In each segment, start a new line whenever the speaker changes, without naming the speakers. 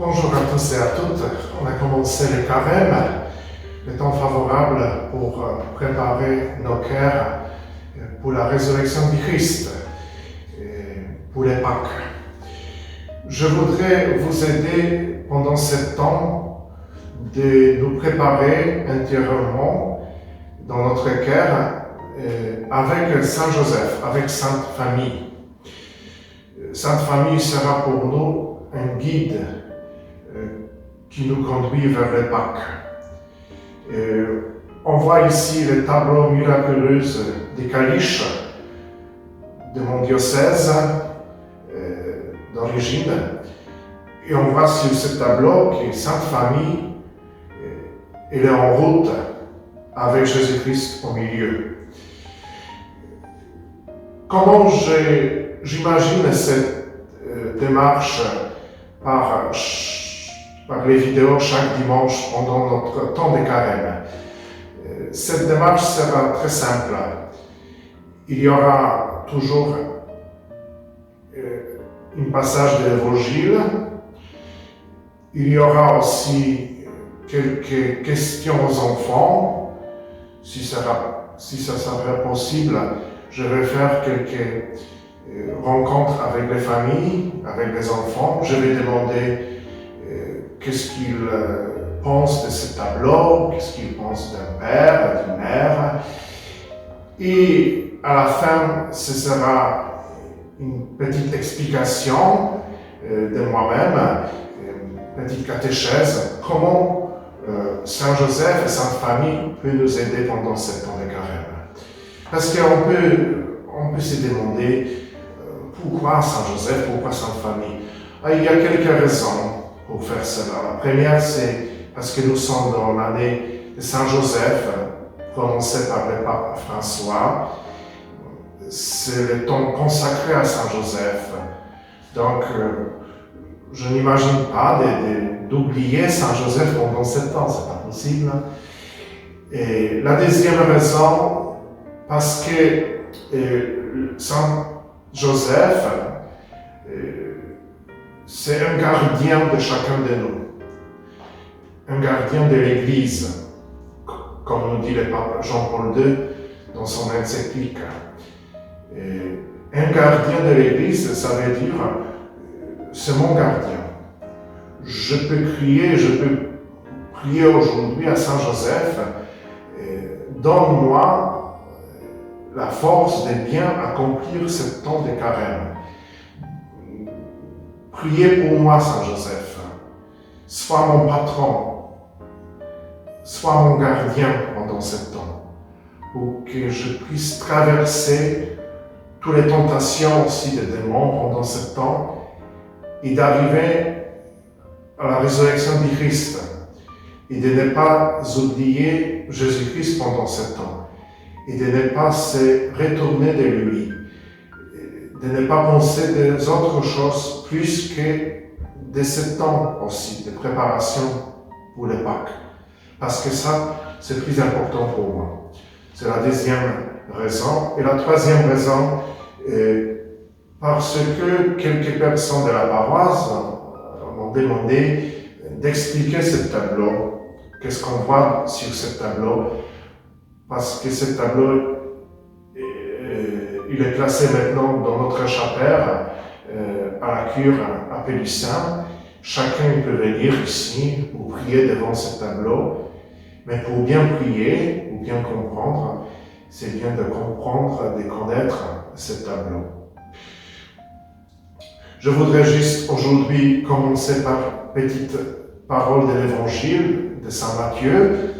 Bonjour à tous et à toutes. On a commencé le carême, le temps favorable pour préparer nos cœurs pour la résurrection du Christ, pour les Pâques. Je voudrais vous aider pendant ce temps de nous préparer intérieurement dans notre cœur avec Saint Joseph, avec Sainte Famille. Sainte Famille sera pour nous un guide qui nous conduit vers les Pâques. On voit ici le tableau miraculeux des Caliche de mon diocèse d'origine. Et on voit sur ce tableau que Sainte Famille elle est en route avec Jésus-Christ au milieu. Comment j'imagine cette démarche par les vidéos chaque dimanche pendant notre temps de carême. Cette démarche sera très simple. Il y aura toujours un passage de l'Évangile. Il y aura aussi quelques questions aux enfants. Si ça serait possible, je vais faire quelques rencontres avec les familles, avec les enfants. Je vais demander qu'est-ce qu'ils pensent de ce tableau, qu'est-ce qu'ils pensent d'un père, d'une mère. Et à la fin, ce sera une petite explication de moi-même, une petite catéchèse, comment Saint Joseph et Sainte Famille peuvent nous aider pendant ce temps de carême. Parce qu'on peut se demander pourquoi Saint Joseph, pourquoi Sainte Famille. Il y a quelques raisons pour faire cela. La première, c'est parce que nous sommes dans l'année de Saint Joseph, prononcée par le pape François. C'est le temps consacré à Saint Joseph. Donc, je n'imagine pas d'oublier Saint Joseph pendant ce temps, c'est pas possible. Et la deuxième raison, parce que Saint Joseph, c'est un gardien de chacun de nous, un gardien de l'Église, comme nous dit le pape Jean-Paul II dans son encyclique. Un gardien de l'Église, ça veut dire, c'est mon gardien. Je peux prier aujourd'hui à Saint Joseph, donne-moi la force de bien accomplir ce temps de carême. Priez pour moi, Saint Joseph. Sois mon patron. Sois mon gardien pendant ce temps. Pour que je puisse traverser toutes les tentations aussi des démons pendant ce temps et d'arriver à la résurrection du Christ. Et de ne pas oublier Jésus-Christ pendant ce temps. Et de ne pas se retourner de lui. De ne pas penser des autres choses plus que de ce temps aussi de préparation pour les Pâques. Parce que ça, c'est plus important pour moi. C'est la deuxième raison. Et la troisième raison, parce que quelques personnes de la paroisse m'ont demandé d'expliquer ce tableau. Qu'est-ce qu'on voit sur ce tableau? Parce que ce tableau il est placé maintenant dans notre chapelle, à la cure à Pélussin. Chacun peut venir ici ou prier devant ce tableau. Mais pour bien prier, ou bien comprendre, c'est bien de comprendre, de connaître ce tableau. Je voudrais juste aujourd'hui commencer par une petite parole de l'Évangile de Saint Matthieu,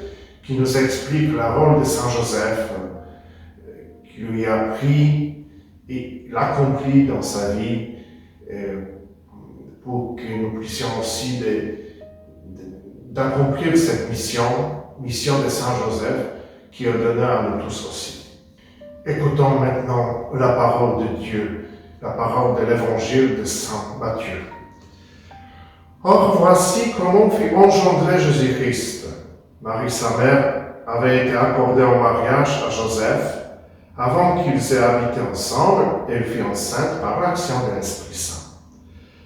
qui nous explique le rôle de Saint Joseph, qui lui a appris et l'accompli dans sa vie pour que nous puissions aussi d'accomplir cette mission de Saint Joseph qui est donnée à nous tous aussi. Écoutons maintenant la parole de Dieu, la parole de l'Évangile de Saint Matthieu. Or, voici comment fut engendré Jésus-Christ. Marie, sa mère, avait été accordée en mariage à Joseph. Avant qu'ils aient habité ensemble, elle fut enceinte par l'action de l'Esprit Saint.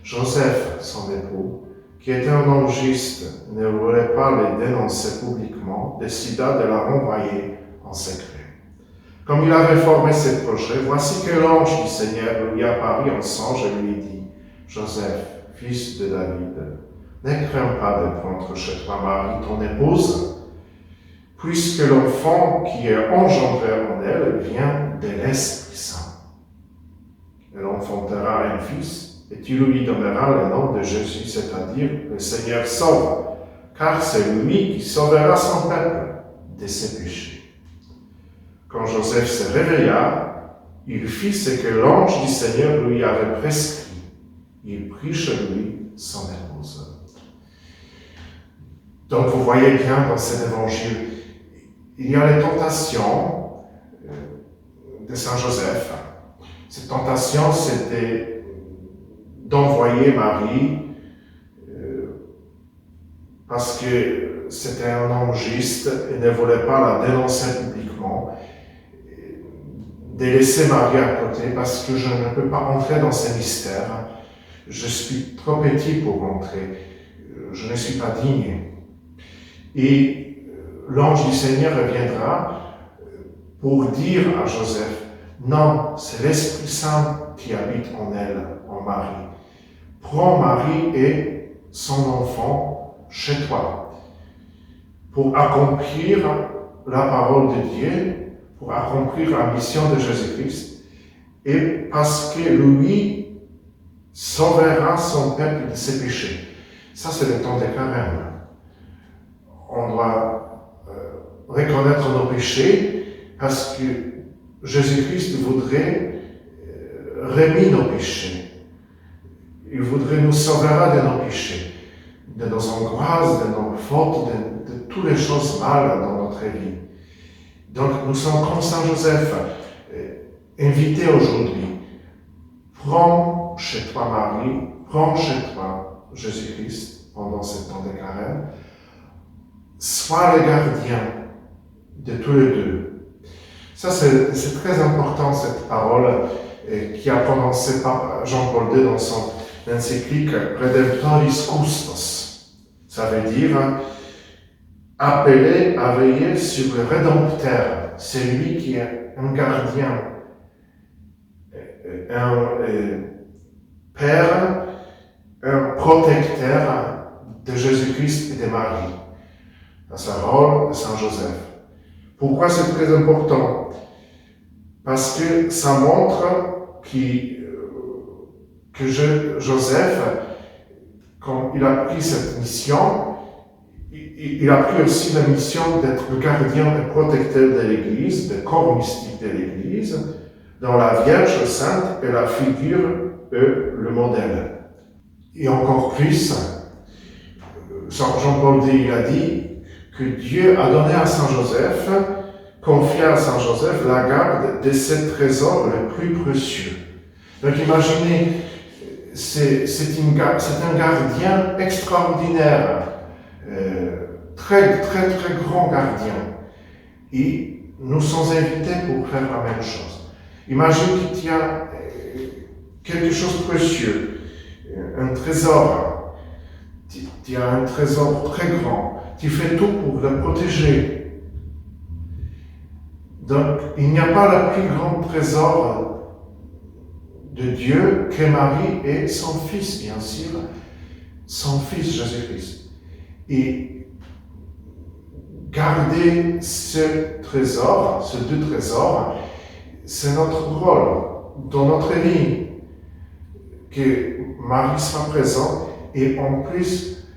Joseph, son époux, qui était un homme juste, ne voulait pas les dénoncer publiquement, décida de la renvoyer en secret. Comme il avait formé ses projets, voici que l'ange du Seigneur lui apparut en songe et lui dit, « Joseph, fils de David, ne crains pas de prendre chez toi Marie, ton épouse, puisque l'enfant qui est engendré en elle vient de l'Esprit Saint. Elle enfantera un fils, et tu lui donneras le nom de Jésus, c'est-à-dire le Seigneur sauve, car c'est lui qui sauvera son peuple de ses péchés. » Quand Joseph se réveilla, il fit ce que l'ange du Seigneur lui avait prescrit. Il prit chez lui son épouse. Donc vous voyez bien dans cet évangile, il y a les tentations de Saint Joseph. Cette tentation, c'était d'envoyer Marie parce que c'était un homme juste et ne voulait pas la dénoncer publiquement, de laisser Marie à côté parce que je ne peux pas entrer dans ces mystères. Je suis trop petit pour entrer. Je ne suis pas digne. Et l'ange du Seigneur reviendra pour dire à Joseph, non, c'est l'Esprit Saint qui habite en elle, en Marie. Prends Marie et son enfant chez toi pour accomplir la parole de Dieu, pour accomplir la mission de Jésus-Christ, et parce que lui sauvera son peuple de ses péchés. Ça, c'est le temps des carême. On doit reconnaître nos péchés parce que Jésus-Christ voudrait remettre nos péchés. Il voudrait nous sauver de nos péchés, de nos angoisses, de nos fautes, de toutes les choses mal dans notre vie. Donc, nous sommes comme Saint Joseph, invités aujourd'hui. Prends chez toi Marie, prends chez toi Jésus-Christ pendant ce temps de carême. Sois le gardien de tous les deux. Ça, c'est très important, cette parole qui a prononcé par Jean-Paul II dans son encyclique Redemptoris Custos. Ça veut dire appelé à veiller sur le Rédempteur, celui qui est un gardien, un père, un protecteur de Jésus-Christ et de Marie, dans sa rôle de Saint Joseph. Pourquoi c'est très important? Parce que ça montre que Joseph, quand il a pris cette mission, il a pris aussi la mission d'être le gardien et protecteur de l'Église, le corps mystique de l'Église, dont la Vierge Sainte est la figure et le modèle. Et encore plus, Jean-Paul II a dit que Dieu a donné à Saint Joseph, confié à Saint Joseph la garde de ses trésors les plus précieux. Donc imaginez, c'est un gardien extraordinaire, très grand gardien. Et nous sommes invités pour faire la même chose. Imagine qu'il y a quelque chose de précieux, un trésor. Tu as un trésor très grand. Tu fais tout pour le protéger. Donc, il n'y a pas le plus grand trésor de Dieu que Marie et son Fils, bien sûr, son Fils Jésus-Christ. Et garder ce trésor, ces deux trésors, c'est notre rôle dans notre vie, que Marie soit présente et en plus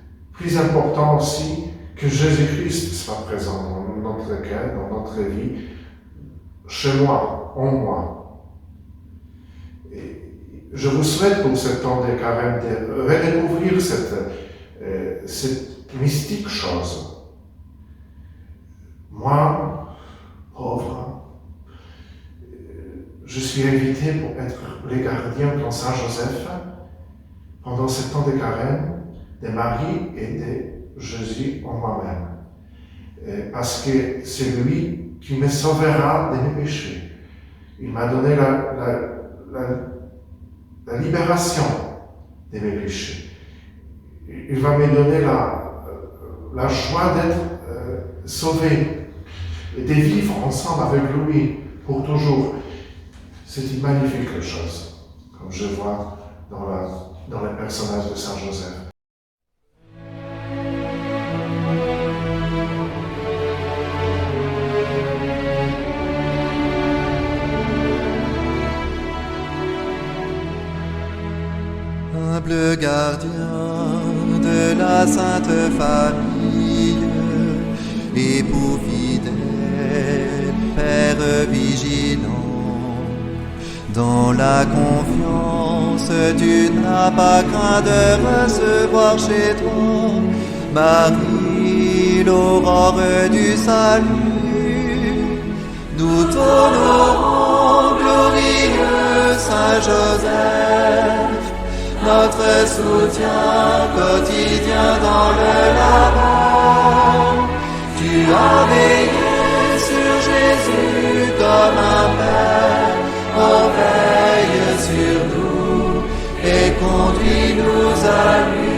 important aussi, que Jésus-Christ soit présent dans notre cœur, dans notre vie, chez moi, en moi. Et je vous souhaite pour ce temps de carême de redécouvrir cette mystique chose. Moi, pauvre, je suis invité pour être les gardiens comme Saint Joseph pendant ce temps de carême de Marie et de Jésus en moi-même. Parce que c'est lui qui me sauvera de mes péchés. Il m'a donné la libération de mes péchés. il va me donner la joie d'être sauvé et de vivre ensemble avec lui pour toujours. C'est une magnifique chose, comme je vois dans le personnage de Saint Joseph.
Humble gardien de la Sainte Famille, époux fidèle, Père vigilant, dans la confiance tu n'as pas craint de recevoir chez toi Marie, l'aurore du salut. Nous t'honorons, glorieux Saint Joseph, notre soutien quotidien dans le labeur. Tu as veillé sur Jésus comme un père, oh veille sur nous et conduis-nous à lui.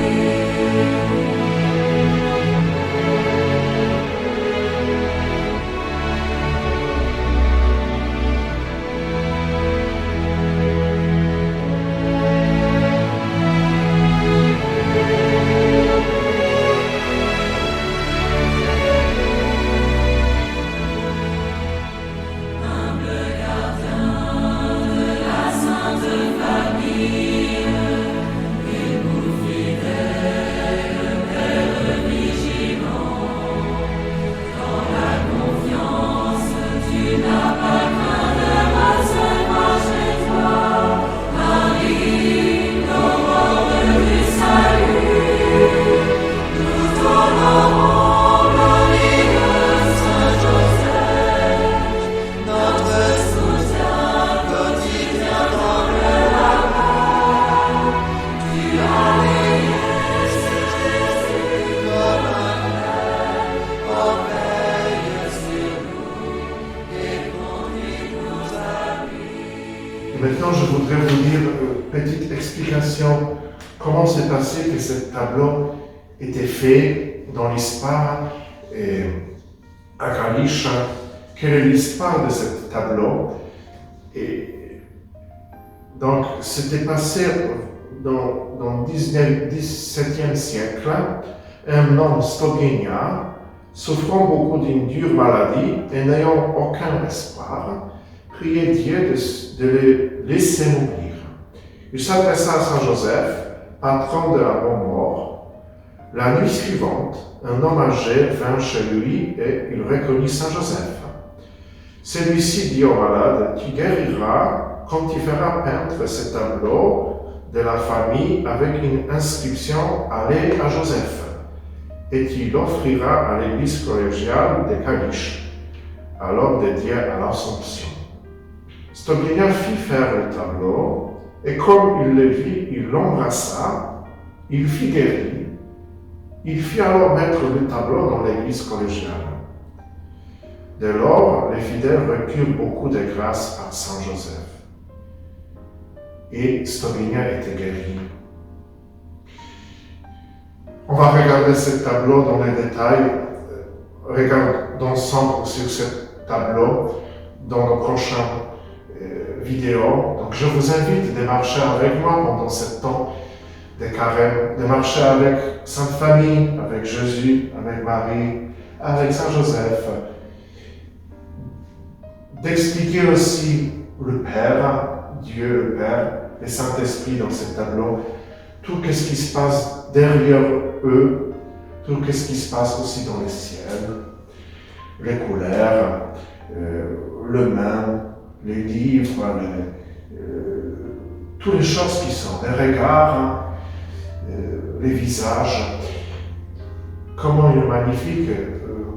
Maintenant, je voudrais vous dire une petite explication comment s'est passé que ce tableau était fait dans l'histoire à Galicia. Quelle est l'histoire de ce tableau? Et donc, c'était passé dans le XVIIe siècle. Un homme Stogenia, souffrant beaucoup d'une dure maladie et n'ayant aucun espoir, priait Dieu de le laisser mourir. Il s'adressa à Saint Joseph, patron de la bonne mort. La nuit suivante, un homme âgé vint chez lui et il reconnut Saint Joseph. Celui-ci dit au malade: tu guériras quand tu feras peindre ce tableau de la famille avec une inscription « Allez à Joseph » et tu l'offriras à l'église collégiale de Caliche, alors dédiée à l'Assomption. Stogenia fit faire le tableau, et comme il le vit, il l'embrassa, il fit guérir. Il fit alors mettre le tableau dans l'église collégiale. Dès lors, les fidèles reculent beaucoup de grâce à Saint Joseph. Et Stogenia était guéri. On va regarder ce tableau dans les détails. Regardons ensemble sur ce tableau dans nos prochaines vidéos. Donc je vous invite de marcher avec moi pendant ce temps de carême, de marcher avec Sainte Famille, avec Jésus, avec Marie, avec Saint Joseph, d'expliquer aussi le Père, Dieu le Père, le Saint-Esprit dans ce tableau, tout ce qui se passe derrière eux, tout ce qui se passe aussi dans le ciel, les couleurs, le main, les livres, toutes les choses qui sont, les regards, les visages. Comment il est magnifique,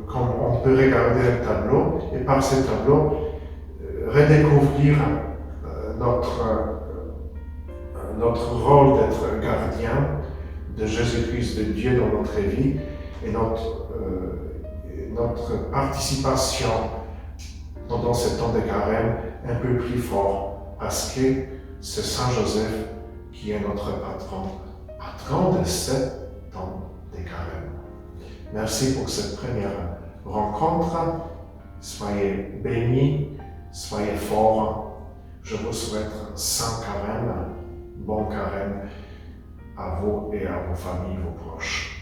comme on peut regarder un tableau et par ce tableau redécouvrir notre rôle d'être gardien de Jésus-Christ, de Dieu dans notre vie et notre participation pendant ce temps de carême un peu plus fort parce que c'est Saint Joseph qui est notre patron de ce temps des carèmes. Merci pour cette première rencontre. Soyez bénis, soyez forts. Je vous souhaite un saint carême, bon carême à vous et à vos familles, vos proches.